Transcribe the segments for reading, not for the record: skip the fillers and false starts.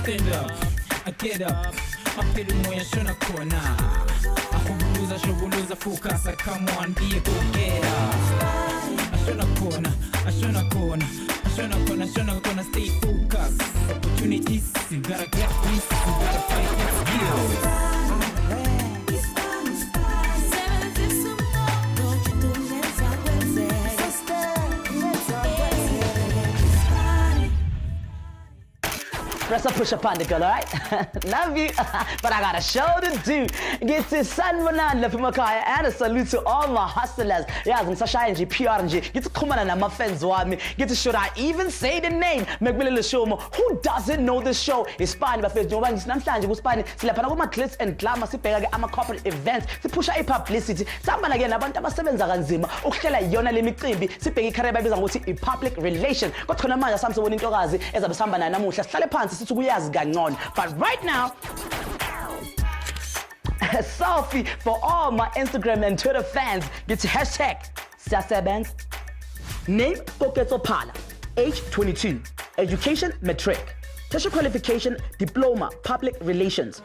stand up, I get up. Mapelu moya shona kona. Ahubuluza shobuluza focus. Come on, be a go-getter. Ashona kona, ashona kona, ashona kona, ashona kona. Stay focused. Opportunities, you gotta get this, you gotta fight that skills. Press a push up on the girl, alright? Love you, but I got a show to do. Get to San Fernando, Pimakaya, and a salute to all my hustlers. Yeah, I'm Sasha and PR and get to come on and my friends with me. Get to show I even say the name. Make me little show more. Who doesn't know this show? It's Spani, but first, Jovan, it's not Spani, Spani. Silapana with my clips and glamour, I'm a corporate events. To push a publicity. Someone again, about 7 Zaganzima. Okela Yona Lemikrimbi, Sipegi Kareba is a public relation. Got to Namaya Samson in Torazi as a Sambana Namusha, Salepans. But right now, a selfie for all my Instagram and Twitter fans. Get your hashtag #SasaBanks. Name Koketo Pala. Age 22. Education matric. Tertiary qualification diploma public relations.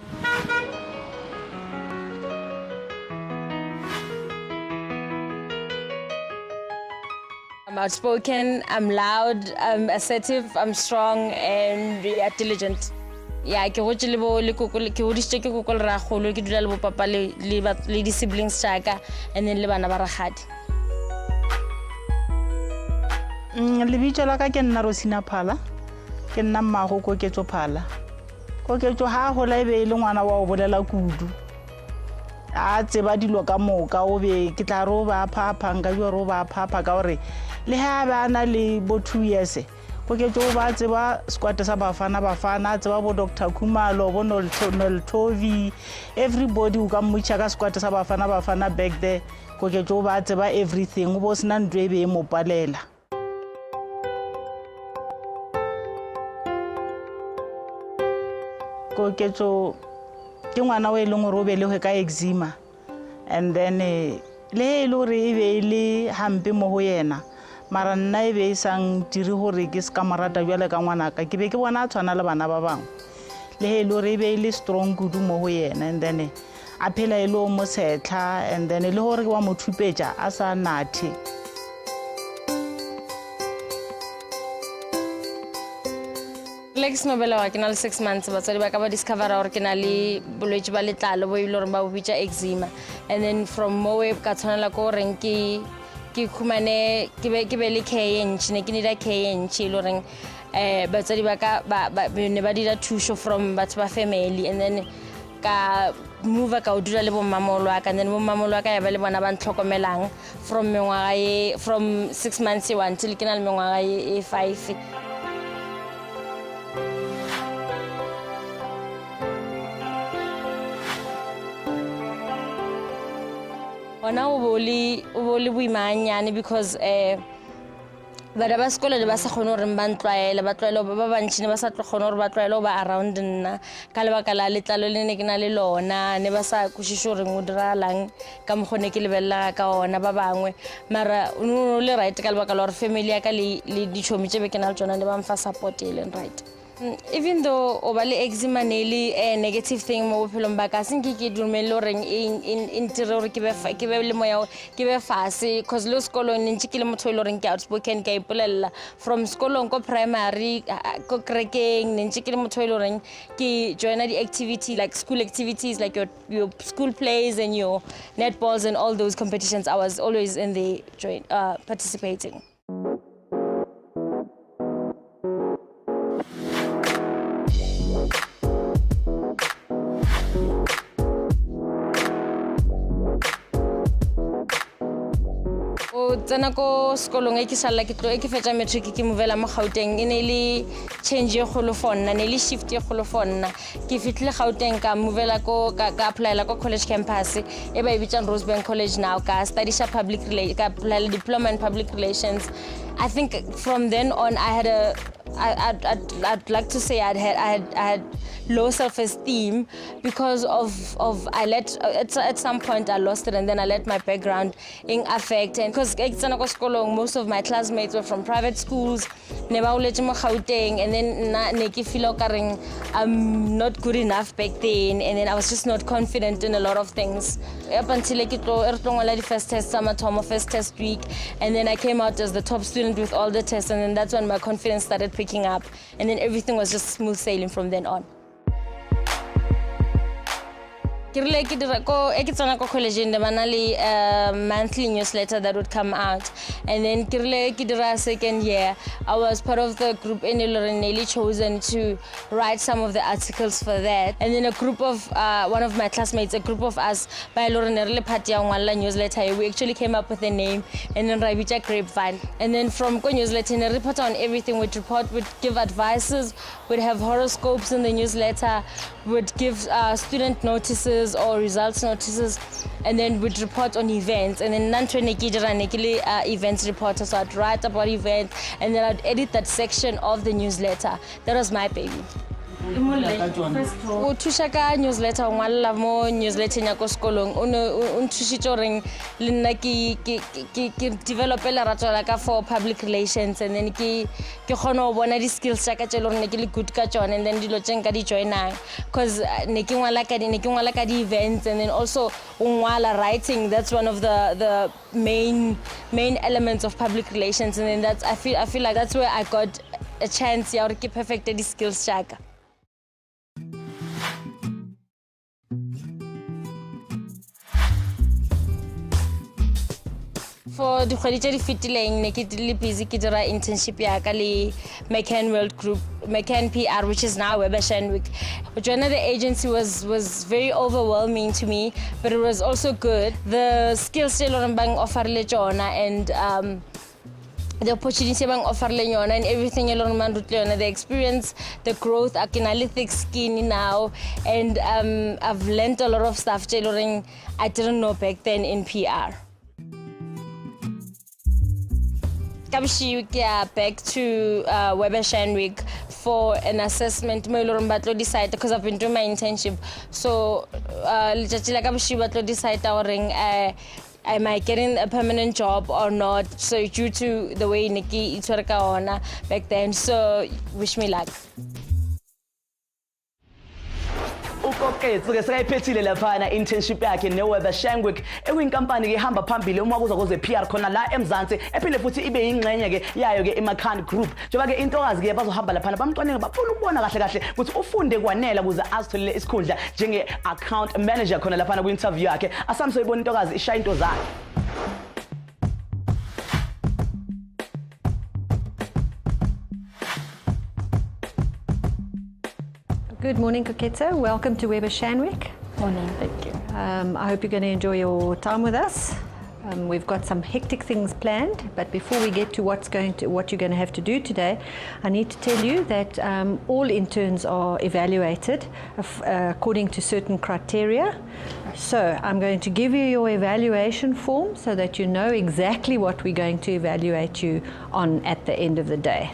I'm outspoken, I'm loud, I'm assertive, I'm strong, and diligent. Yeah, ke hotse le bo le kokole ke hodisitse ke kokole ra kholo ke dula le bo papa le di siblings tsaka and then le bana ba ragadi. Le bitso la ka ke nna Rosina Phala. Ke nna mmago Koketso Phala. Koketso ha go la ebe le ngwana wa o bolela kudu. A tseba dilo ka moka o be ke tla ro ba phapha nka yo ro ba phapha ka hore le ha bana le bo 2 years Koketso ba tseba squad sa bafana tseba bo Dr Khumalo bo Nol Tovi everybody u ka mmutsha ka squad sa bafana back there Koketso ba tseba everything o bo sina ndwebe mo palela. Koketso ke ngwana we leng gore o bele ka eczema and then le lore e be le hampe mo ho yena mara nna e be sang dire gore ke se ka marata jwale ka ngwana ka ke be ke bona tshwana le bana ba bang le lore e be le strong kudu mo ho yena and then a phela e lo mo setla and then le gore ke wa mo thupetsa a sa nathi. Lex Nobela wa ke na le 6 months batswadi ba ka ba discover gore ke na le bolwetse ba letlalo bo ile gore ba bo bitsa eczema and then from mowe ka tshwanela go reng ke khumane ke be le KNC ne ke nida KNC ile reng batswadi ba ka ba ne ba dira thusho from batho ba family and then ka move ka o dula le bo mamolo ka and then bo mamolo ka ya ba le bona ba ntlhokomelang from 6 months until ke na le mengwaga e 5. Ona o boli buimanyane because bana ba sekolo le ba sa khone gore ba ntlaela ba bantšhine ba sa khone gore ba tlaela ba around nna ka lebaka la letlalo le ne ke na le lona ne ba sa khušiše gore ngo diralang ka mogone ke lebella ka ona ba bangwe mara o le right ka lebaka la gore family ya ka le ditšhomi tše be ke na le tsona ne ba mfa support e leng right. Even though obali eczema nearly a negative thing mo bophelong ba ka seng ke dumele gore in tire gore ke be le moya ke be fase cause lo sekolong ne ntse ke le motho le gore ke outspoken ke ipolela from sekolong ko primary ko krekeng ne ntse ke le motho le gore ke join the activity like school activities like your school plays and your netballs and all those competitions. I was always in the participating. Tsena ko sekolong ke sala ke fetsa matric ke movela mo Gauteng ne le change e kholo fonna ne le shift e kholo fonna ke fitlile Gauteng ka movela ko ka apply la ko college campus e ba ibitsa Rosebank College now ka study public relations ka apply diploma in public relations. I think from then on I I'd like to say I had low self-esteem because of at some point I lost it, and then I let my background in affect, and because most of my classmates were from private schools, and then I'm not good enough back then, and then I was just not confident in a lot of things up until the first test, summer term, first test week, and then I came out as the top student with all the tests, and then that's when my confidence started picking up, and then everything was just smooth sailing from then on. College in the monthly newsletter that would come out, and then second year I was part of the group nearly chosen to write some of the articles for that, and then a group of one of my classmates, a group of us by newsletter, we actually came up with a name, and then Rabicha Grapevine, and then from newsletter and report on everything, would give advices, would have horoscopes in the newsletter, would give student notices or results notices, and then would report on events, and then events reporter, so I'd write about events, and then I'd edit that section of the newsletter. That was my baby. Tushaka newsletter ngwalla mo newsletter nya ko sekolong o nthusitse reng le nna ke develop la ratwa la ka for public relations, and then ke gona go bona di skills tsa ka tse le reng ke le good ka tsone, and then dilo tseng ka di joinang because ne ke ngwala ka di events, and then also ngwala writing. That's one of the main elements of public relations, and then that's I feel like that's where I got a chance ya to keep perfect the skills chaka. For the quality fitileng nekitili busy kidra internship ya kali McCann World Group, McCann PR, which is now Weber Shandwick. Joining the agency was very overwhelming to me, but it was also good. The skills still on bang offer le jona, and the opportunity bang offer le jona, and everything along man the experience, the growth, I can thick skin now, and I've learned a lot of stuff tailoring I didn't know back then in PR. Back to Weber Shandwick for an assessment. Decide because I've been doing my internship. So decide am I getting a permanent job or not? So due to the way Nikki Itwaraka back then. So wish me luck. Ukoketsuke sekayiphethile laphana internship yakhe neWeber Shandwick ekuyinkampani ke ihamba phambili uma kuza kuze PR khona la eMzansi, ephinde futhi ibe yingxenye ke yayo ke iMcCann Group. Njengoba ke intokazi ke bazohamba laphana bamcwaninga bafuna ukubona kahle ukuthi ufunde kwanela ukuze azitholele isikhundla njenge account manager khona laphana ku interview yakhe. Asamso ibona intokazi ishaya into zakhe. Good morning, Koketso. Welcome to Weber Shandwick. Morning, thank you. I hope you're going to enjoy your time with us. We've got some hectic things planned, but before we get to what you're going to have to do today, I need to tell you that all interns are evaluated according to certain criteria. So I'm going to give you your evaluation form so that you know exactly what we're going to evaluate you on at the end of the day.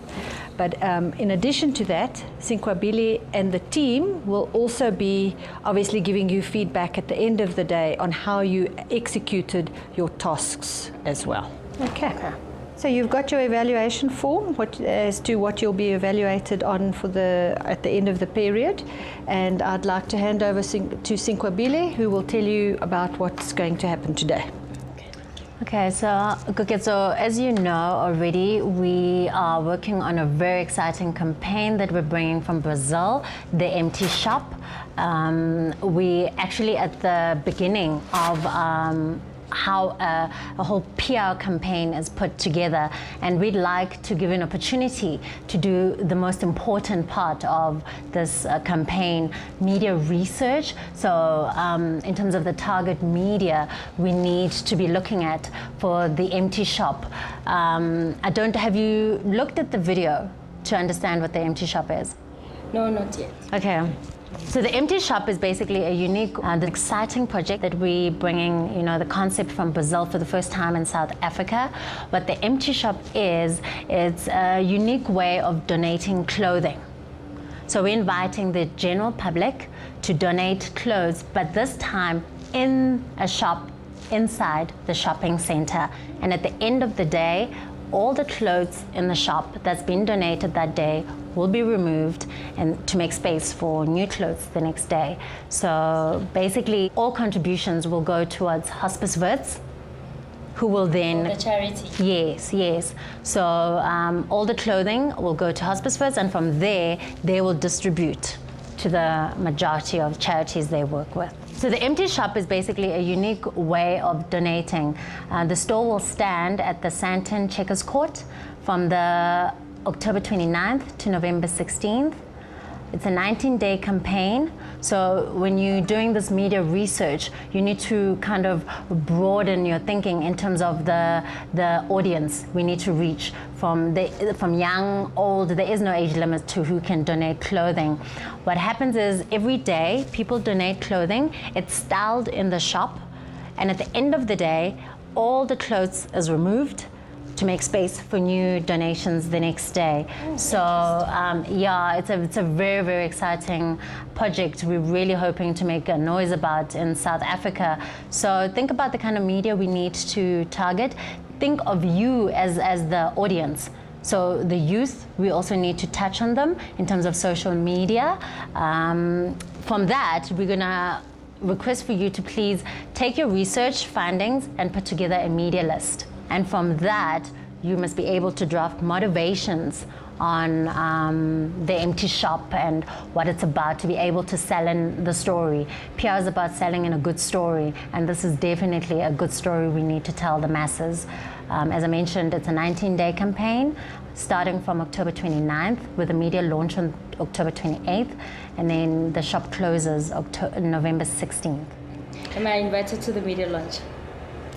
But in addition to that, Sinkwabili and the team will also be obviously giving you feedback at the end of the day on how you executed your tasks as well. Okay. So you've got your evaluation form as to what you'll be evaluated on at the end of the period, and I'd like to hand over to Sinkwabili, who will tell you about what's going to happen today. Okay, so as you know already, we are working on a very exciting campaign that we're bringing from Brazil, the Empty Shop. We actually at the beginning of how a whole PR campaign is put together, and we'd like to give an opportunity to do the most important part of this campaign, media research. So in terms of the target media we need to be looking at for the Empty Shop. Have you looked at the video to understand what the Empty Shop is? No, not yet. Okay. So the Empty Shop is basically a unique and exciting project that we're bringing, the concept from Brazil for the first time in South Africa. What the Empty Shop is, it's a unique way of donating clothing. So we're inviting the general public to donate clothes, but this time in a shop inside the shopping center. And at the end of the day, all the clothes in the shop that's been donated that day will be removed and to make space for new clothes the next day. So basically all contributions will go towards Hospice Wirts, who will then... The charity. Yes. So all the clothing will go to Hospice Wirts, and from there they will distribute to the majority of charities they work with. So the Empty Shop is basically a unique way of donating. The store will stand at the Sandton Checkers Court from the October 29th to November 16th. It's a 19-day campaign. So when you're doing this media research, you need to kind of broaden your thinking in terms of the audience we need to reach. From young, old, there is no age limit to who can donate clothing. What happens is every day people donate clothing, it's styled in the shop, and at the end of the day, all the clothes is removed to make space for new donations the next day. So yeah, it's a very, very exciting project we're really hoping to make a noise about in South Africa. So think about the kind of media we need to target. Think of you as the audience. So the youth, we also need to touch on them in terms of social media. From that, we're gonna request for you to please take your research findings and put together a media list. And from that, you must be able to draft motivations on the Empty Shop and what it's about, to be able to sell in the story. PR is about selling in a good story, and this is definitely a good story we need to tell the masses. As I mentioned, it's a 19-day campaign starting from October 29th with a media launch on October 28th, and then the shop closes November 16th. Am I invited to the media launch?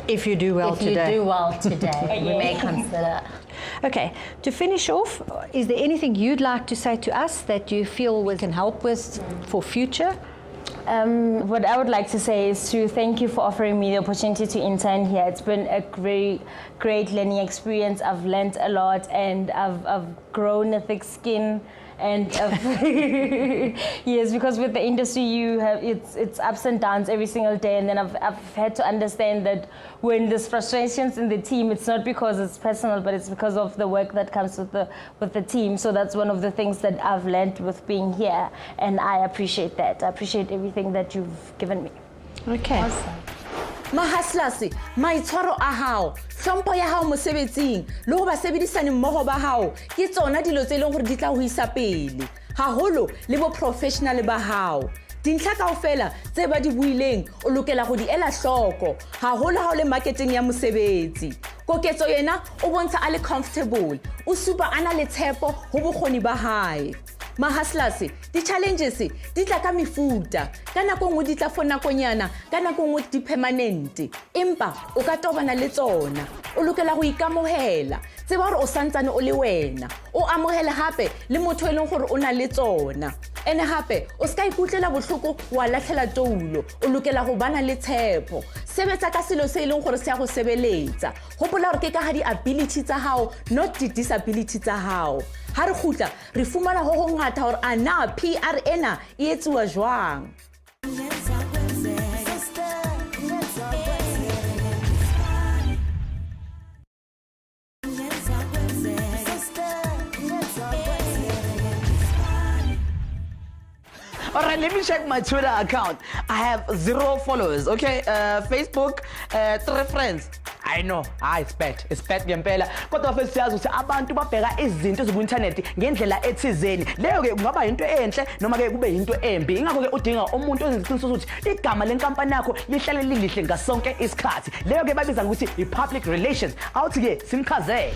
If you do well today. If you do well today, we may consider. Okay, to finish off, is there anything you'd like to say to us that you feel we can help with for future? What I would like to say is to thank you for offering me the opportunity to intern here. It's been a great learning experience. I've learned a lot, and I've grown a thick skin. And yes, because with the industry you have it's ups and downs every single day, and then I've had to understand that when there's frustrations in the team, it's not because it's personal, but it's because of the work that comes with the team. So that's one of the things that I've learned with being here, and I appreciate that. I appreciate everything that you've given me. Okay. Awesome. Mahaslase, maitshwaro a hao, hlompho ya hao mosebetsing, le ho basebedisani mmoho ba hao, ke tsona dilo tse leng gore di tla ho isa pele. Haholo le bo professional ba hao. Dintlha kaofela tse ba di buileng o lokela go di ela hloko, haholo ha o le marketing ya mosebetsi. Koketso yena o bontsha a le comfortable, o supa ana le tshepo ho bokgoni ba hae. Mahaslase, di-challenges di tla ka mefuta, ka nako nngwe di tla for nakonyana, ka nako nngwe di permanente, empa o ka tobana le tsona. O lokela go ikamohela, tseba gore o santsane o le wena, o amohele hape le motho e leng gore o na le tsona. Ene hape o ska ikutlela bohloko wa latlhela toulo, o lokela go bana le tshepo. Sebetsa ka selo se leng gore se ya go sebeletsa. Hopola gore ke ka ha di-ability tsa hao, not di-disability tsa hao. Ha re khutla re fumana ho ho ngata hore ana PR ena e etsuwa jwang. All right, let me check my Twitter account. I have 0 followers, okay? Facebook, 3 friends. I know, it's bad ngempela. Kodwa futhi siyazi ukuthi abantu babheka izinto zoku-internet ngendlela ethizeni. Leyo ke kungaba into enhle noma ke kube into embi. Ingakho ke udinga umuntu oneziqiniso ukuthi igama lenkampani yakho lihlale lilihle ngasonke isikhathi. Leyo ke babiza ukuthi i-public relations. Awuthi ke simchazele.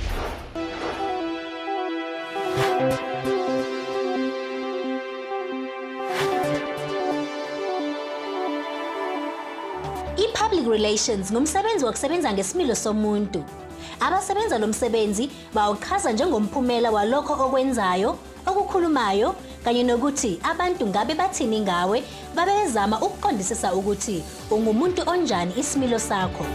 I-public relations ngumsebenzi wokusebenza ngesimilo somuntu. Abasebenza lo msebenzi bawuchaza njengomphumela walokho okwenzayo, okukhulumayo kanye nokuthi abantu ngabe bathini ngawe babe bezama ukuqondisisa ukuthi ungumuntu onjani isimilo sakho.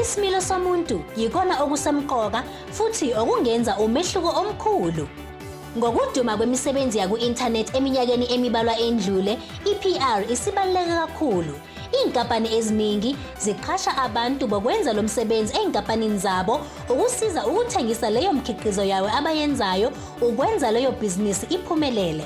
Isimilo somuntu yikona okusemqoka futhi okungenza umehluko omkhulu. Ngokuduma kwemisebenzi yaku-internet eminyakeni emibalwa endlule, i-PR isibaluleke kakhulu. Izinkampani eziningi ziqasha abantu bokwenza lo msebenzi ezinkampanini zabo ukusiza ukuthengisa leyo mkhiqizo yawe abayenzayo ukwenza leyo business iphumelele.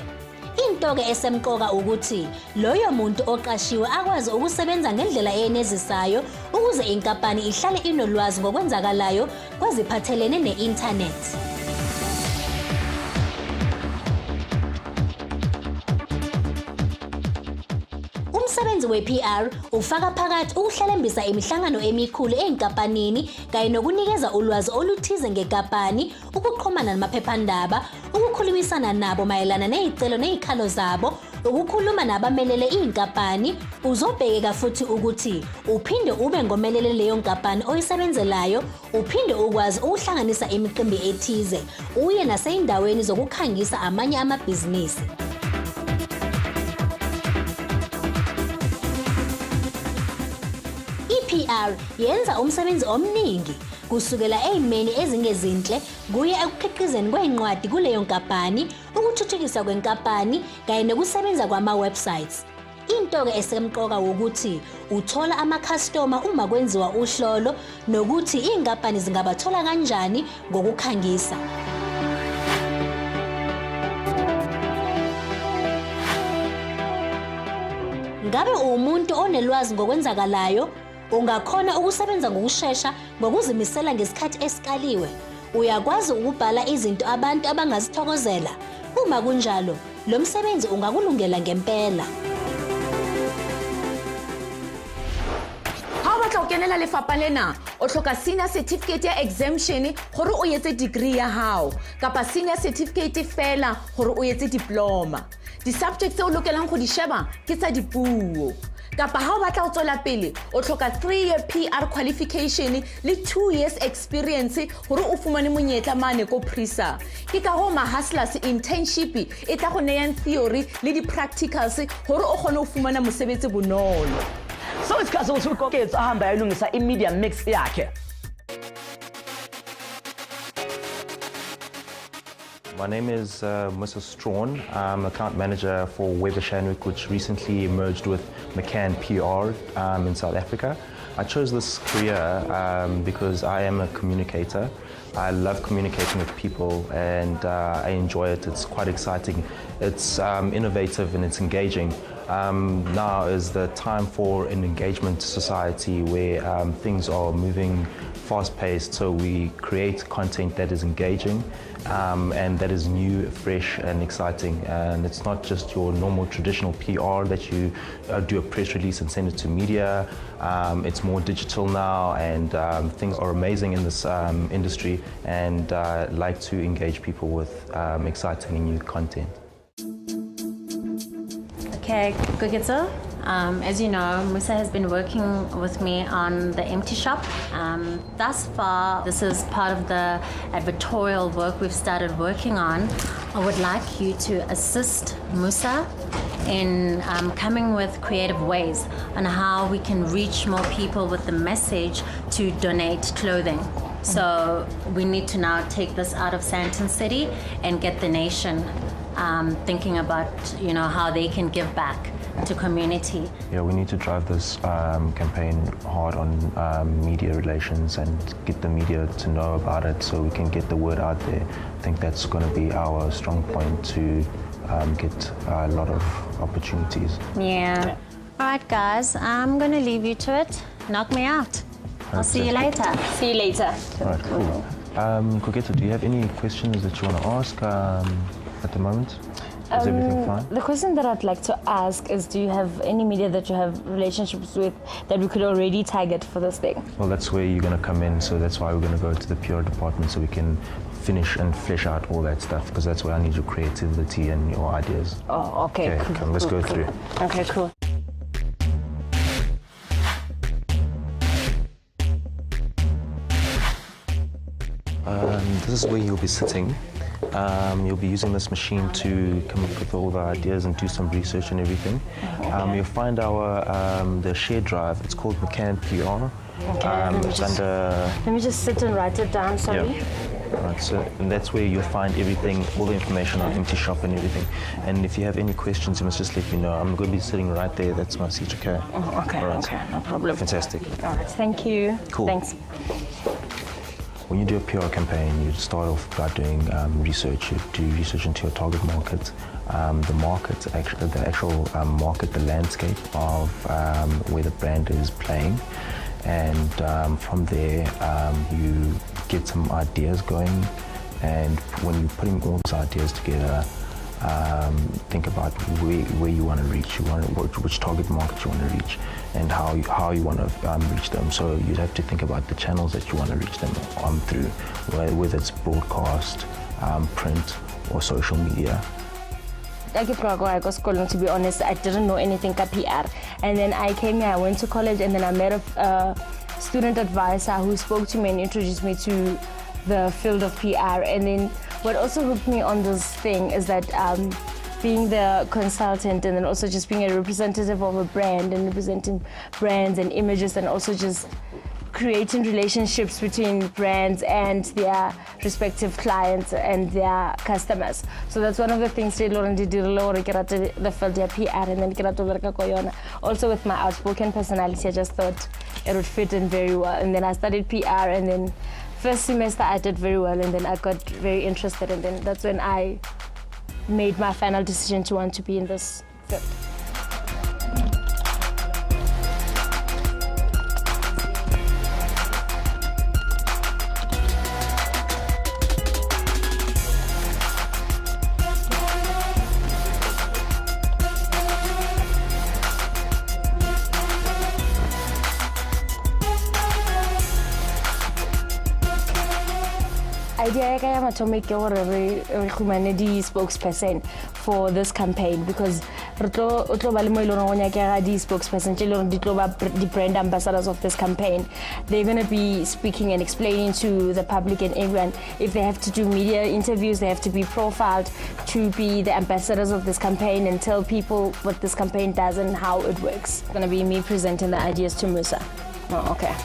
Into ke esemqoka ukuthi loyo muntu oqashiwe akwazi ukusebenza ngendlela enezisayo ukuze inkampani ihlale inolwazi ngokwenzakalayo kweziphathelene ne-internet. Umsebenzi we-PR ufaka phakathi ukuhlelembisa imihlangano emikhulu ezinkampanini kanye nokunikeza ulwazi oluthize ngenkampani, ukuxhumana namaphephandaba, ukukhulumisana nabo mayelana nezicelo nezikhalo zabo, ukukhuluma nabamelele izinkampani. Uzobhekeka futhi ukuthi uphinde ube ngomelele leyo nkampani oyisebenzelayo, uphinde ukwazi ukuhlanganisa imicimbi ethize, uye naseyindaweni zokukhangisa amanye amabhizinisi. PR yenza umsebenzi omningi kusukela ezimeni ezingezinhle kuye ekukhiqizeni kwezincwadi kuleyo nkampani, ukuthuthukiswa kwenkampani kanye nokusebenza kwama-websites. Into ke esemqoka ukuthi uthola ama-customer uma kwenziwa uhlolo nokuthi izinkampani zingabathola kanjani ngokukhangisa. Ngabe umuntu onelwazi ngokwenzakalayo? Ungakhona ukusebenza ngokushesha ngokuzimisela ngesikhathi esikaliwe. Uyakwazi ukubhala izinto abantu abangazithokozela. Uma kunjalo, lo msebenzi ungakulungela ngempela. Ha o batla ho kenela lefapha lena, o hloka senior certificate ya exemption gore o etse degree ya hao, kapa senior certificate fela gore o etse diploma. Di-subjects tse o lokelang go di sheba ke tsa dipuo. Kapa ha o batla ho tswela pele, o hloka 3-year PR qualification le 2 years experience gore o fumane monyetla mane ko PRISA. Ke ka ho ma-hustlers internship e tla go neyang theory le di-practicals gore o kgone ho fumana mosebetsi bonolo. So isikhathi sokuthi uqoqethu ahamba ayolungisa i-media mix yakhe. My name is Mr. Strawn. I'm account manager for Weber Shandwick, which recently merged with McCann PR in South Africa. I chose this career because I am a communicator. I love communicating with people and I enjoy it. It's quite exciting. It's innovative and it's engaging. Now is the time for an engagement society where things are moving fast-paced, so we create content that is engaging and that is new, fresh and exciting. And it's not just your normal traditional PR that you do a press release and send it to media. It's more digital now, and things are amazing in this industry, and I like to engage people with exciting and new content. Okay, Gugitso. As you know, Musa has been working with me on the Empty Shop. Thus far, this is part of the advertorial work we've started working on. I would like you to assist Musa in coming with creative ways on how we can reach more people with the message to donate clothing. So we need to now take this out of Sandton City and get the nation thinking about, you know, how they can give back to community. Yeah, we need to drive this campaign hard on media relations and get the media to know about it so we can get the word out there. I think that's going to be our strong point to get a lot of opportunities. Yeah. All right, guys, I'm going to leave you to it. Knock me out. I'll see you later. See you later. All right, cool. Kogeto, do you have any questions that you want to ask at the moment? Is everything fine? The question that I'd like to ask is, do you have any media that you have relationships with that we could already target for this thing? Well, that's where you're going to come in, so that's why we're going to go to the PR department so we can finish and flesh out all that stuff, because that's where I need your creativity and your ideas. Oh, okay. Okay, cool, come, let's cool, go cool. through. Okay, cool. This is where you'll be sitting. You'll be using this machine to come up with all the ideas and do some research and everything. You'll find the shared drive. It's called McCann PR. Let me just sit and write it down, sorry. Yeah. Right, so and that's where you'll find everything, all the information on Empty Shop and everything. And if you have any questions, you must just let me know. I'm going to be sitting right there. That's my seat, okay? Oh, okay, right. okay, no problem. Fantastic. All right, thank you. Cool. Thanks. When you do a PR campaign, you start off by doing research. You do research into your target market, the actual market, the landscape of where the brand is playing. And from there, you get some ideas going. And when you're putting all those ideas together, think about where you want to reach, which target market you want to reach, and how you want to reach them. So you'd have to think about the channels that you want to reach them through, whether it's broadcast, print, or social media. I got school, to be honest, I didn't know anything about PR. And then I came here, I went to college, and then I met a student advisor who spoke to me and introduced me to the field of PR. And then what also hooked me on this thing is that being the consultant and then also just being a representative of a brand and representing brands and images and also just creating relationships between brands and their respective clients and their customers. So that's one of the things that Lauren did the field of PR and then also with my outspoken personality, I just thought it would fit in very well. And then I studied PR and then first semester I did very well and then I got very interested and then that's when I made my final decision to want to be in this field. Idea to make a humanity spokesperson for this campaign because the spokesperson, the brand ambassadors of this campaign, they're going to be speaking and explaining to the public and everyone. If they have to do media interviews, they have to be profiled to be the ambassadors of this campaign and tell people what this campaign does and how it works. It's going to be me presenting the ideas to Musa. Oh, okay.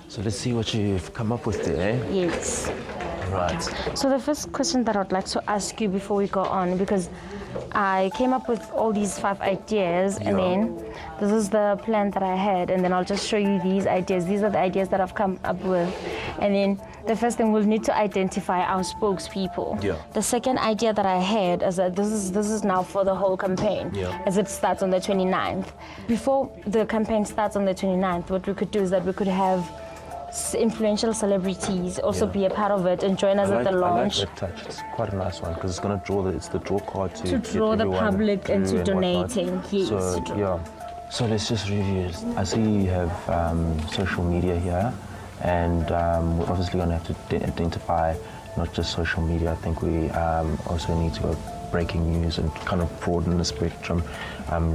So let's see what you've come up with there. Yes. Right. So the first question that I'd like to ask you before we go on, because I came up with all these 5 ideas and then this is the plan that I had and then I'll just show you these ideas. These are the ideas that I've come up with. And then the first thing, we'll need to identify our spokespeople. Yeah. The second idea that I had is that this is now for the whole campaign as it starts on the 29th. Before the campaign starts on the 29th, what we could do is that we could have influential celebrities also be a part of it and join us at the launch. I like that touch. It's quite a nice one because it's going to draw it's the draw card to draw the public into donating. Yes. So yeah. So let's just review. I see you have social media here, and we're obviously going to have to identify not just social media. I think we also need to go breaking news and kind of broaden the spectrum.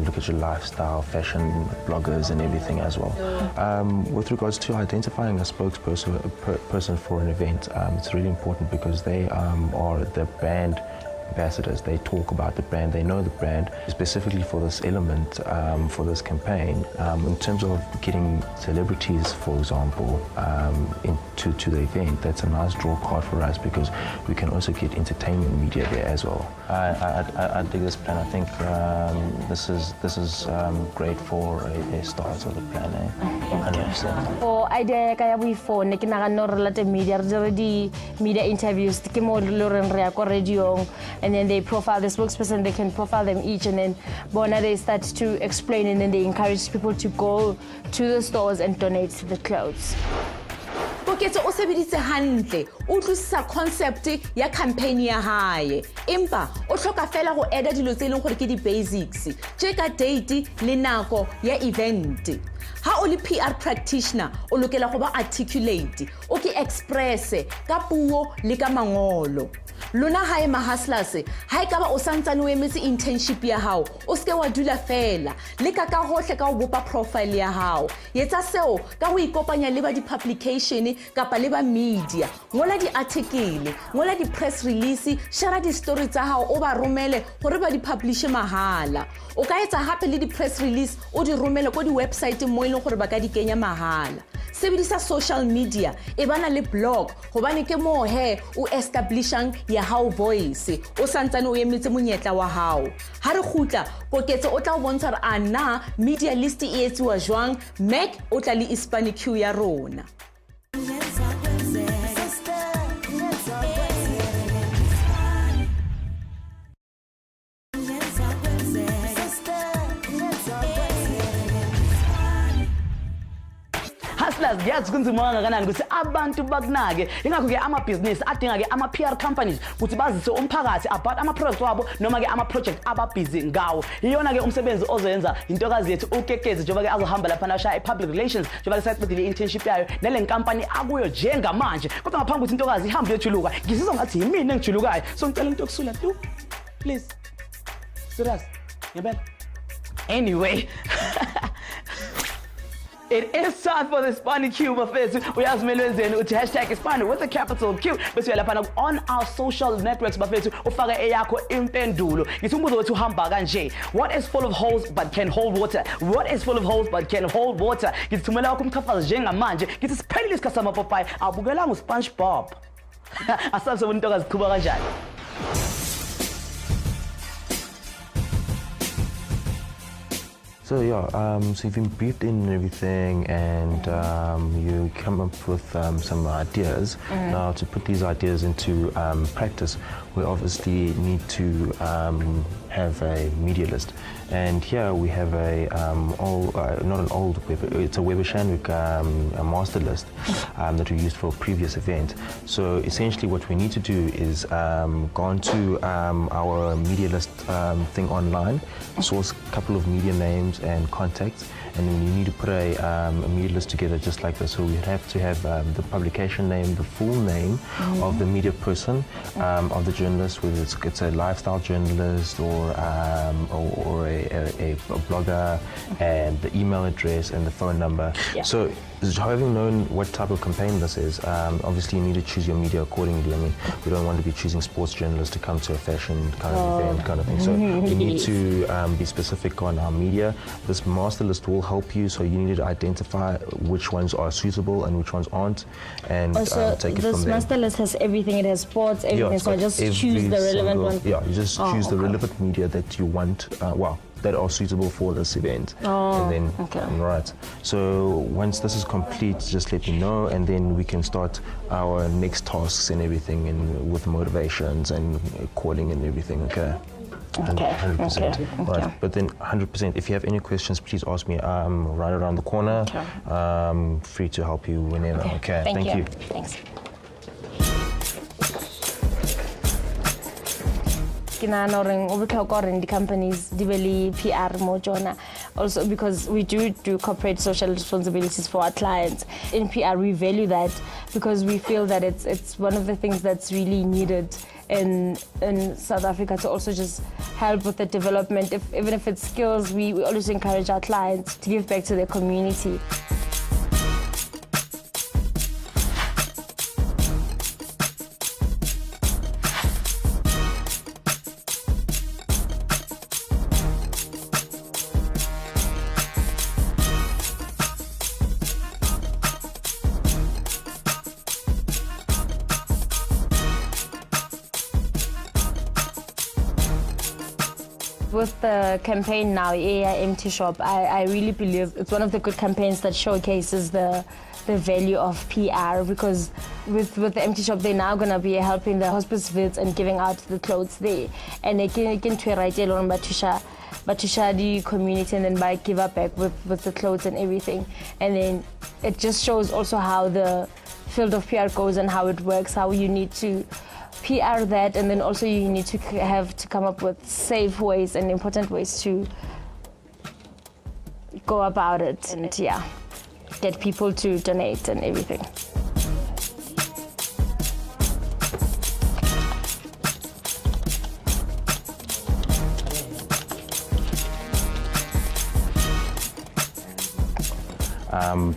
Look at your lifestyle, fashion, bloggers and everything as well. With regards to identifying a spokesperson for an event, it's really important because they are the brand ambassadors. They talk about the brand, they know the brand. Specifically for this element, for this campaign, in terms of getting celebrities, for example, into the event, that's a nice draw card for us because we can also get entertainment media there as well. I dig this plan. I think this is great for a start of the plan. 100%. For idea kaya we for ne kina no relate media media interviews ke mo loren re ko radio and then they profile the spokesperson, they can profile them each and then bona they start to explain and then they encourage people to go to the stores and donate the clothes. Koketso o sebeditse hantle o tlosisa concept ya campaign ya hae empa o hloka fela go add dilo tse leng gore ke di basics tse ka date le nako ya event. Ha o le PR practitioner o lokela go ba articulate o ke express ka puo le ka mangolo lona hae mahustlers ha ekaba o santsane o emetse internship ya hao o ske wa dula fela le ka hohle ka o bopa profile ya hao yetsa seo ka ho ikopanya le ba di-publication kapa le ba media ngola di-article ngola di-press release share di-story tsa hao o ba romele hore ba di-publishe mahala o ka etsa hape le di-press release o di romele ko di-website mo e leng gore ba ka di kenya mahala sebedisa social media e bana le blog hobane ke mo he o establishang ya hao voice o santsane o emetse monyetla wa hao ha re khutla koketso o tla o bontsha re ana media list e etsiwa jwang Mac o tla le iSpani Q ya rona Hustlers ngiyazi kunzima kangakanani ukuthi abantu bakunake ingakho ke ama-business adinga ke ama-PR companies ukuthi bazise umphakathi about ama-products wabo noma ke ama-project ababhizi ngawo iyona ke umsebenzi ozoyenza intokazi yethu ukekezi njengoba ke azohamba lapha nashaya i-public relations njengoba ke sayicedile i-internship yayo nale nkampani akuyo njengamanje kodwa ngaphambi ukuthi intokazi ihambe yojuluka ngisizwa ngathi yimina engijulukayo so ngicela into yokusula tu please serious ngempela anyway It is time for the Ispani Q buffet. Uyazi melwenzeni uthi #Ispani with a capital Q. Bese uyalapha on our social networks buffet ufaka eyakho impendulo. Ngithi umbuzo wethu uhamba kanje. What is full of holes but can hold water? What is full of holes but can hold water? Ngithumela wakho umchafazi njengamanje. Ngithi siphelile isikhathi sama-Popeye. Abukelanga uSpongeBob. Asazi ubuntokazi ziqhuba kanjani. So yeah, so you've been briefed in and everything, and you come up with some ideas. Now, to put these ideas into practice, we obviously need to have a media list. And here we have a not an old web, it's a Weber Shandwick a master list that we used for a previous event. So essentially what we need to do is go onto our media list thing online, source a couple of media names and contacts, and then you need to put a media list together just like this. So we have to have the publication name, the full name of the media person, of the journalist, whether it's a lifestyle journalist or a blogger, and the email address and the phone number. Yeah. So having known what type of campaign this is, obviously you need to choose your media accordingly. I mean, we don't want to be choosing sports journalists to come to a fashion kind of event kind of thing. So you need to be specific on our media. This master list will help you, so you need to identify which ones are suitable and which ones aren't, and also, take it from there. This master list has everything. It has sports, everything. So just choose the relevant one. Yeah, you just choose the relevant media that you want. That are suitable for this event. And then, right. So once this is complete, just let me know, and then we can start our next tasks and everything, and with motivations and calling and everything. Okay. 100%. Okay. Right. But then 100%. If you have any questions, please ask me. I'm right around the corner. Okay. Free to help you whenever. Okay. Thank you. Thanks. The companies develop PR more, also because we do corporate social responsibilities for our clients. In PR, we value that because we feel that it's one of the things that's really needed in South Africa to also just help with the development. Even if it's skills, we always encourage our clients to give back to their community. With the campaign now, Empty Shop, I really believe it's one of the good campaigns that showcases the value of PR, because with the Empty Shop, they're now going to be helping the hospice visits and giving out the clothes there. And they can try right along Batusha the community, and then by give up back with the clothes and everything. And then it just shows also how the field of PR goes and how it works, how you need to PR that, and then also you need to have to come up with safe ways and important ways to go about it, and get people to donate and everything.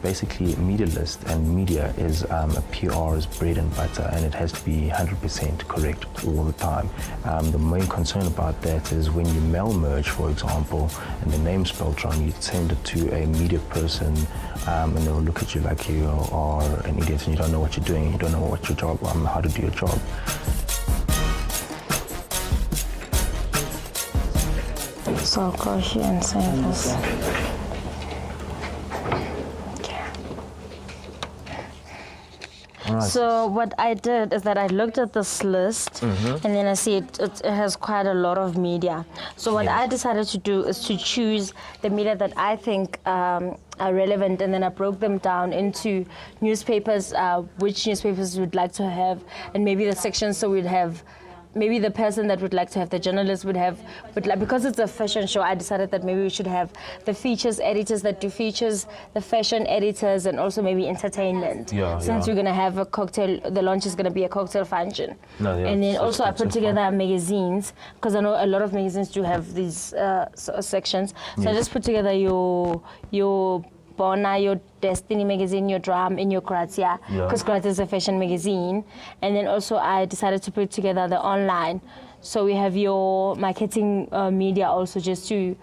Basically, media list and media is a PR's bread and butter, and it has to be 100% correct all the time. The main concern about that is when you mail merge, for example, and the name's spelled wrong, you send it to a media person, and they'll look at you like you are an idiot and you don't know what you're doing, you don't know what your job, how to do your job. So I'll go here and save this. Right. So what I did is that I looked at this list and then I see it has quite a lot of media. So what I decided to do is to choose the media that I think are relevant, and then I broke them down into newspapers, which newspapers we'd like to have, and maybe the sections so we'd have maybe the person that would like to have, the journalist would have, but like, because it's a fashion show, I decided that maybe we should have the features editors that do features, the fashion editors, and also maybe entertainment. Since we're going to have a cocktail, the launch is going to be a cocktail function. And then also I put together magazines, because I know a lot of magazines do have these sections. So I just put together your Bona, your Destiny magazine, your Drum, and your Grazia, because Grazia is a fashion magazine. And then also I decided to put together the online. So we have your marketing media also, just to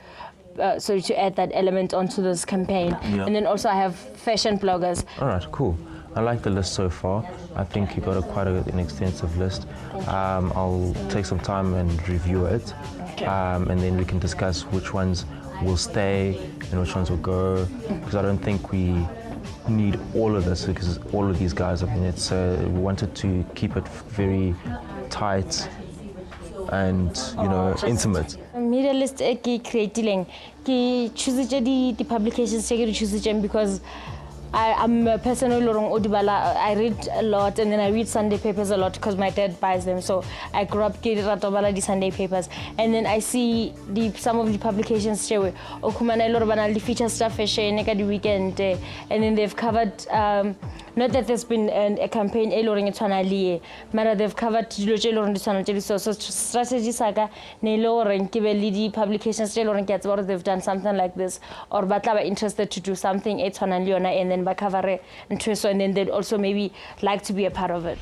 to add that element onto this campaign. And then also I have fashion bloggers. All right, cool. I like the list so far. I think you got quite an extensive list. I'll take some time and review it, and then we can discuss which ones will stay and which ones will go, because I don't think we need all of this, because all of these guys, I mean, it's we wanted to keep it very tight and, you know, intimate. Media list ke creating ke choose the publications ke choose because I'm a person who I read a lot, and then I read Sunday papers a lot because my dad buys them. So I grew up getting the Sunday papers, and then I see some of the publications share the feature stuff the weekend, and then they've covered not that there's been a campaign but they've covered so strategy saga the publications they've done something like this, or batla interested to do something and then cover interest, and then they'd also maybe like to be a part of it.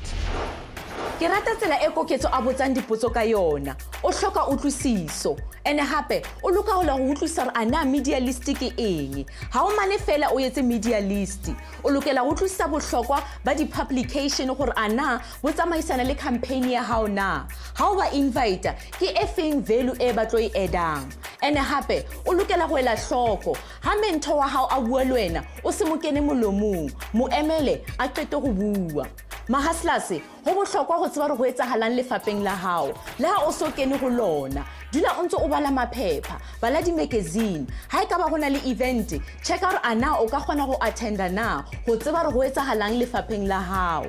Ke rata tsela e koketso a botsang dipotso ka yona o hloka utlwisiso ene hape o loka ho la ho utlwisa re ana media list ke eng ha o mane fela o etse media list o lokela ho utlwisa bohlokwa ba di publication gore ana bo tsamaisana le campaign ya hao na ha o ba invite ke efeng value e ba tlo e edang ene hape o lokela go ela hloko ha mentor wa hao a bua le wena o se mo kene molomong mo emele a qete go bua Mahaslase, ho bohlokwa go tseba re go etsahalang lefapeng la hao le ha o so kene go lona dula o ntse o bala maphepha bala di magazine ha e ka ba gona le event check out ana o ka kgona go attenda na go tseba re go etsahalang lefapeng la hao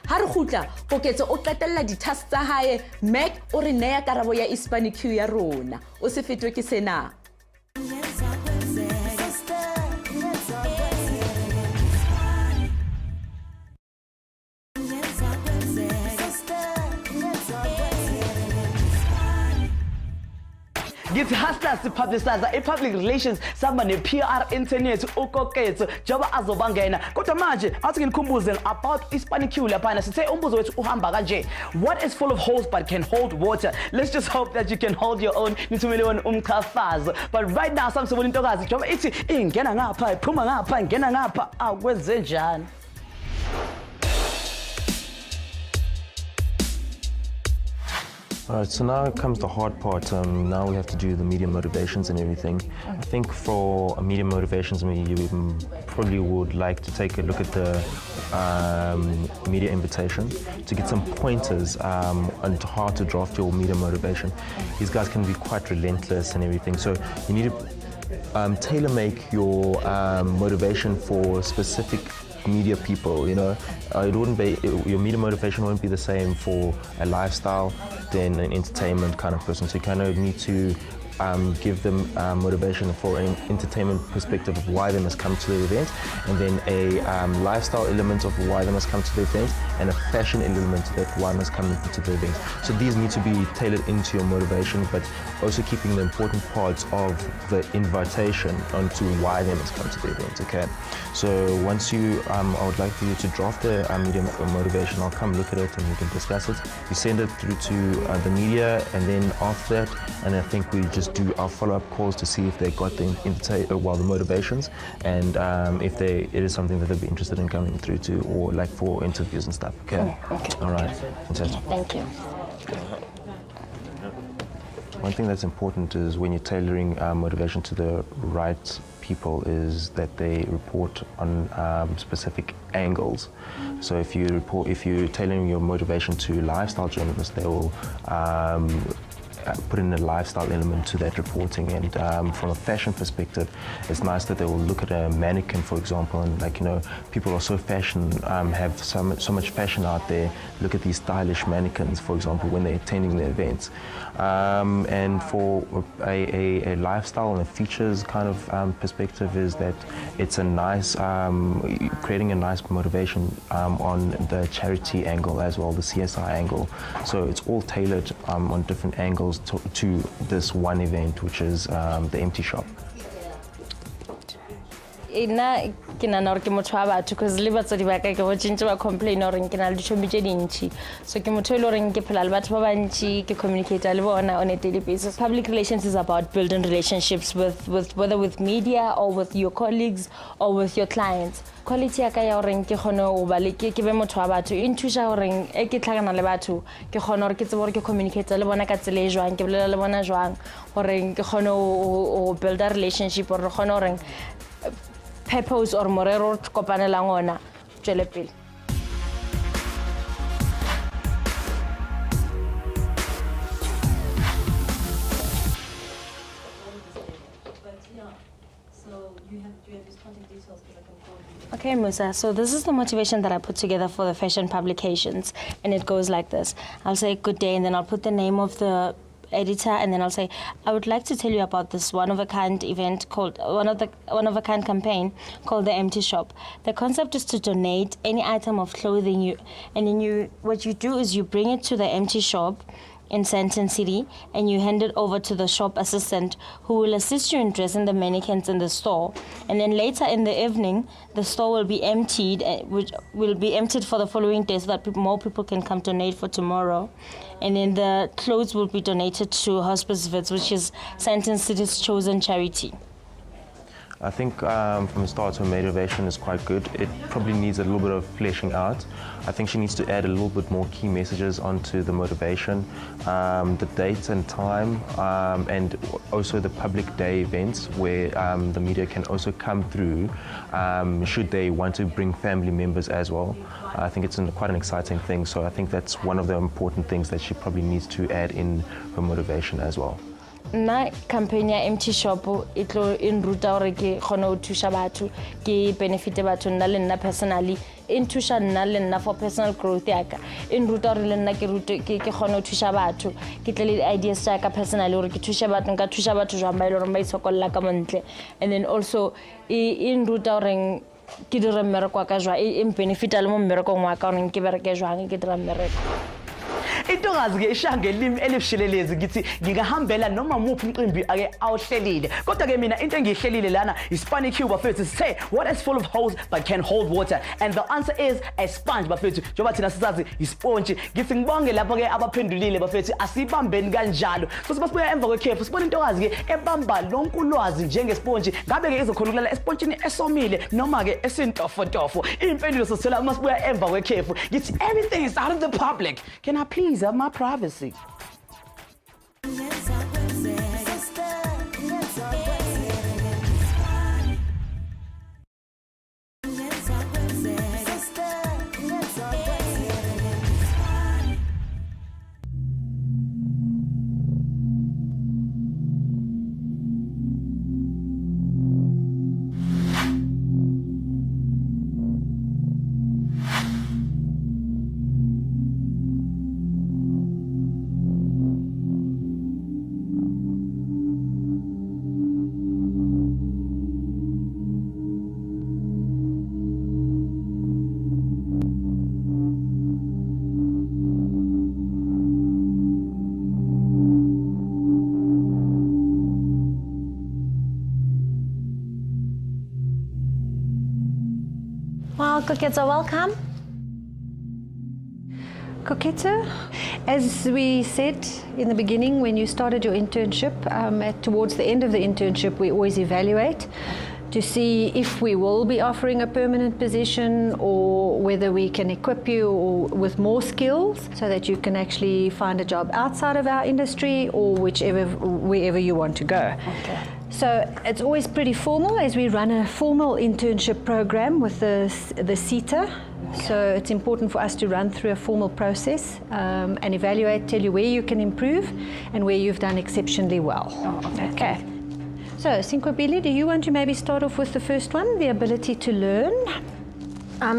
ha re khutla koketso o qetella di tasks tsa hae Mac o re neya karabo ya iSpani queue ya rona o se fetwe ke sena. Get hustlers to publicize a public relations somebody PR internet ukoketho joba azobangena kodwa manje athi nginikhumbuze about iSpani queue lapha sithe umbuzo wethu uhamba kanje. What is full of holes but can hold water? Let's just hope that you can hold your own nithumele wona umchafazo. But right now samsebona intokazi joba ithi ingena ngapha iphuma ngapha ingena ngapha akwenze njani. All right, so now comes the hard part. Now we have to do the media motivations and everything. I think for media motivations, you probably would like to take a look at the media invitation to get some pointers on how to draft your media motivation. These guys can be quite relentless and everything, so you need to tailor-make your motivation for specific media people, you know. It wouldn't be, your media motivation won't be the same for a lifestyle than an entertainment kind of person. So you kind of need to give them motivation for an entertainment perspective of why they must come to the event, and then a lifestyle element of why they must come to the event, and a fashion element that why must come to the event. So these need to be tailored into your motivation, but also keeping the important parts of the invitation onto why they must come to the event. Okay, so once you, I would like for you to draft the media motivation. I'll come look at it and we can discuss it. You send it through to the media, and then after that, and I think we just do our follow-up calls to see if they got the the motivations, and if it is something that they'd be interested in coming through to, or like for interviews and stuff. Okay. Okay. All right. Fantastic. Thank you. One thing that's important is when you're tailoring motivation to the right people is that they report on specific angles. So if you're tailoring your motivation to lifestyle journalists, they will put in a lifestyle element to that reporting, and from a fashion perspective, it's nice that they will look at a mannequin, for example, and people are so have so much fashion out there. Look at these stylish mannequins, for example, when they're attending the events. And for a lifestyle and a features kind of perspective is that it's a nice, creating a nice motivation on the charity angle as well, the CSI angle. So it's all tailored on different angles to this one event, which is the empty shop. Ina ke nana gore ke motho wa batho because le batsadi ba ka ke go tshintse ba complain gore ke na le ditšhomi tše dintši, so ke motho le goreng ke phela le batho ba bantši, ke communicate le bona on a daily basis. Public relations is about building relationships with whether with media or with your colleagues or with your clients. Quality ya ka ya goreng ke kgone go ba le ke be motho wa batho e nthuša goreng e ke tlhakana le batho ke kgone gore ke tsebe gore ke communicate le bona ka tsela e jwang, ke bolela le bona jwang goreng ke kgone go build a relationship gore re kgone goreng purpose or morero kopanelang ona tšwele pele. Okay, Musa, so this is the motivation that I put together for the fashion publications, and it goes like this. I'll say good day, and then I'll put the name of the editor, and then I'll say, I would like to tell you about this one-of-a-kind event called one-of-a-kind campaign called the Empty Shop. The concept is to donate any item of clothing what you do is you bring it to the Empty Shop in Sandton City, and you hand it over to the shop assistant who will assist you in dressing the mannequins in the store. And then later in the evening, the store will be emptied, which will be emptied for the following day so that more people can come donate for tomorrow. And then the clothes will be donated to Hospice Vets, which is Sandton City's chosen charity. I think from the start her motivation is quite good. It probably needs a little bit of fleshing out. I think she needs to add a little bit more key messages onto the motivation, the dates and time, and also the public day events where the media can also come through should they want to bring family members as well. I think it's quite an exciting thing, so I think that's one of the important things that she probably needs to add in her motivation as well. Na campaign ya Empty Shop e tlo in ruta gore ke kgone go thusha batho ke benefit batho nna le nna personally in thusha nna le nna for personal growth ya ka in ruta gore le nna ke kgone go thusha batho ke tle le ideas tsa ka personally gore ke thusha batho nka thusha batho jwa ba ile gore ba itsokolla ka montle, and then also in ruta gore ke dire mmereko ka jwa in benefit le mo mmerekong wa ka gore ke bereke jwang ke dira mmereko. Intokazi ke ishanga elimi elifshilelezi ngithi ngingahambela noma muphi umcimbi ake awuhlelile, kodwa ke mina into engiyihlelile lana iSpani Cube bafethu say what is full of holes but can hold water, and the answer is a sponge bafethu. Njoba thina sisazi isponge, ngithi ngibonge lapho ke abaphendulile bafethu asibambeni kanjalo. So sibasibuya emva kwekhefu sibona intokazi ke ebamba lonke ulwazi njengesponge, ngabe ke izokhona ukulala esponjini esomile noma ke esintofotofo. Impendulo sosithola uma sibuya emva kwekhefu. Ngithi everything is out of the public. Can I please have my privacy? Koketso, welcome. Koketso, as we said in the beginning, when you started your internship, towards the end of the internship, we always evaluate to see if we will be offering a permanent position or whether we can equip you with more skills so that you can actually find a job outside of our industry or wherever you want to go. Okay. So it's always pretty formal as we run a formal internship program with the CETA. Okay. So it's important for us to run through a formal process and evaluate, tell you where you can improve and where you've done exceptionally well. Oh, okay. So, Sinkwabili, do you want to maybe start off with the first one, the ability to learn?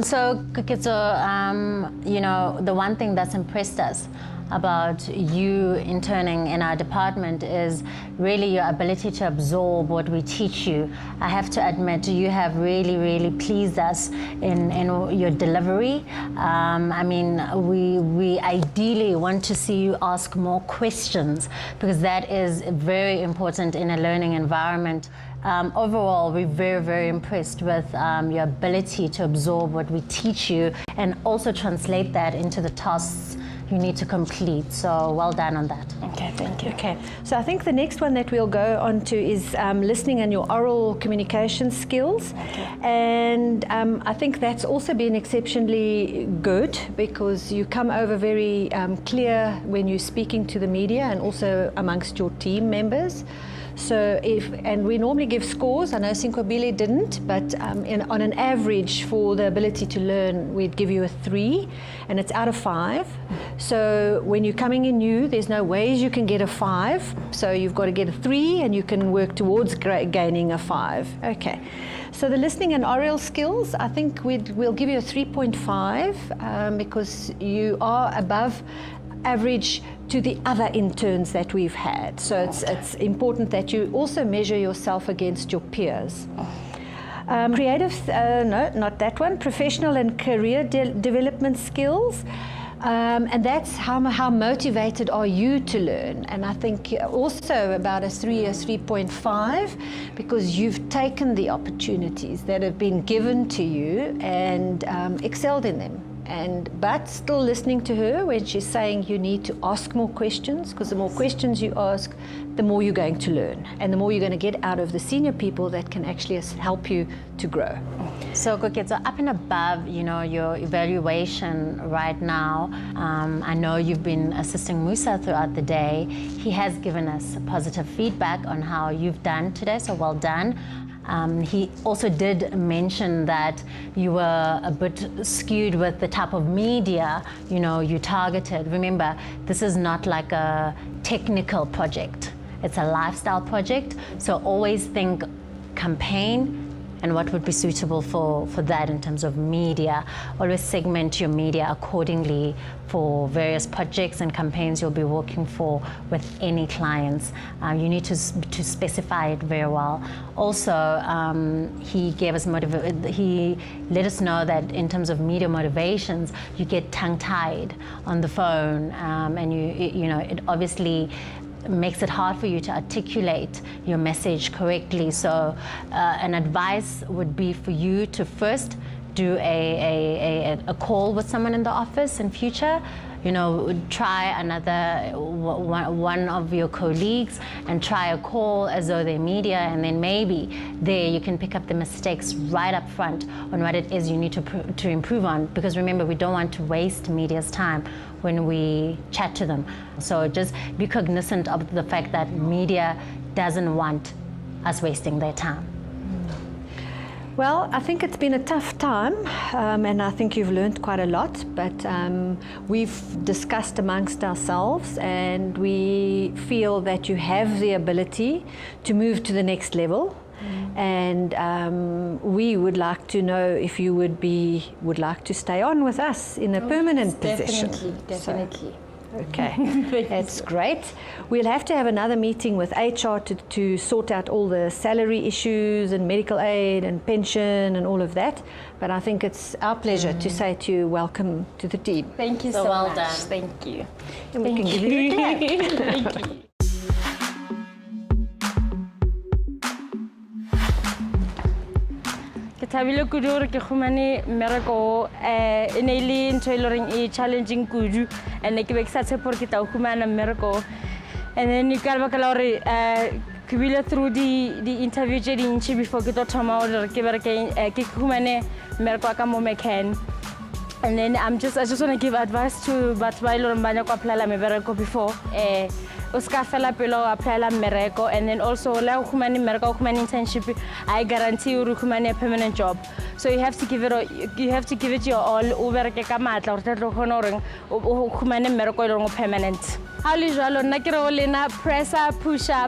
So, Koketso, you know, the one thing that's impressed us about you interning in our department is really your ability to absorb what we teach you. I have to admit, you have really pleased us in your delivery. I mean, we ideally want to see you ask more questions because that is very important in a learning environment. Overall, we're very impressed with your ability to absorb what we teach you and also translate that into the tasks you need to complete. So well done on that. Okay, thank you. Okay, so I think the next one that we'll go on to is listening and your oral communication skills. Okay. And I think that's also been exceptionally good because you come over very clear when you're speaking to the media and also amongst your team members. So and we normally give scores. I know Sinkwabili didn't, but on an average for the ability to learn, we'd give you a 3, and it's out of 5. So when you're coming in new, there's no ways you can get a 5. So you've got to get a 3, and you can work towards gaining a 5. Okay. So the listening and oral skills, I think we'll give you a 3.5 because you are above average to the other interns that we've had. So it's important that you also measure yourself against your peers. Creative, no, not that one. Professional and career development skills. And that's how motivated are you to learn. And I think also about a 3 or 3.5 because you've taken the opportunities that have been given to you and excelled in them. But still listening to her when she's saying you need to ask more questions, because the more questions you ask, the more you're going to learn, and the more you're going to get out of the senior people that can actually help you to grow. So, Koketso, up and above, you know, your evaluation right now, I know you've been assisting Musa throughout the day. He has given us positive feedback on how you've done today, so well done. He also did mention that you were a bit skewed with the type of media, you know, you targeted. Remember, this is not like a technical project. It's a lifestyle project. So always think campaign and what would be suitable for that in terms of media. Always segment your media accordingly for various projects and campaigns you'll be working for with any clients. You need to specify it very well. Also, he gave us he let us know that in terms of media motivations, you get tongue-tied on the phone, and you know, it obviously makes it hard for you to articulate your message correctly. So an advice would be for you to first do a call with someone in the office in future. You know, try another one of your colleagues and try a call as though they're media, and then maybe there you can pick up the mistakes right up front on what it is you need to improve on. Because remember, we don't want to waste media's time when we chat to them. So just be cognizant of the fact that media doesn't want us wasting their time. Well, I think it's been a tough time, and I think you've learned quite a lot, but we've discussed amongst ourselves, and we feel that you have the ability to move to the next level. And we would like to know if you would like to stay on with us in a permanent position. Definitely. So, okay, that's great. We'll have to have another meeting with HR to sort out all the salary issues and medical aid and pension and all of that. But I think it's our pleasure to say to you, welcome to the team. Thank you so well much. done. Thank you. And we can give you a clap. Thank you. ke thabile kudu gore ke khumane mmereko e ne ile ntho e loreng e challenging kudu and ke be ke sa tshepo gore ke tla khumana mmereko and then ka ba kala gore ke bile through the interview tse dintsi before ke tlo thoma gore ke bere ke khumane mmereko ka mo McCann. And then I just want to give advice to batho ba ile ba nya go apply la mebereko before o ska fela pelo apply la mmereko, and then also la go khumane mmereko go khumane internship I guarantee you go khumane a permanent job, so you have to give it your all o bereke ka matla gore tlo khona gore o khumane mmereko ile go permanent. Ha le jalo nna ke re o lena presser pusher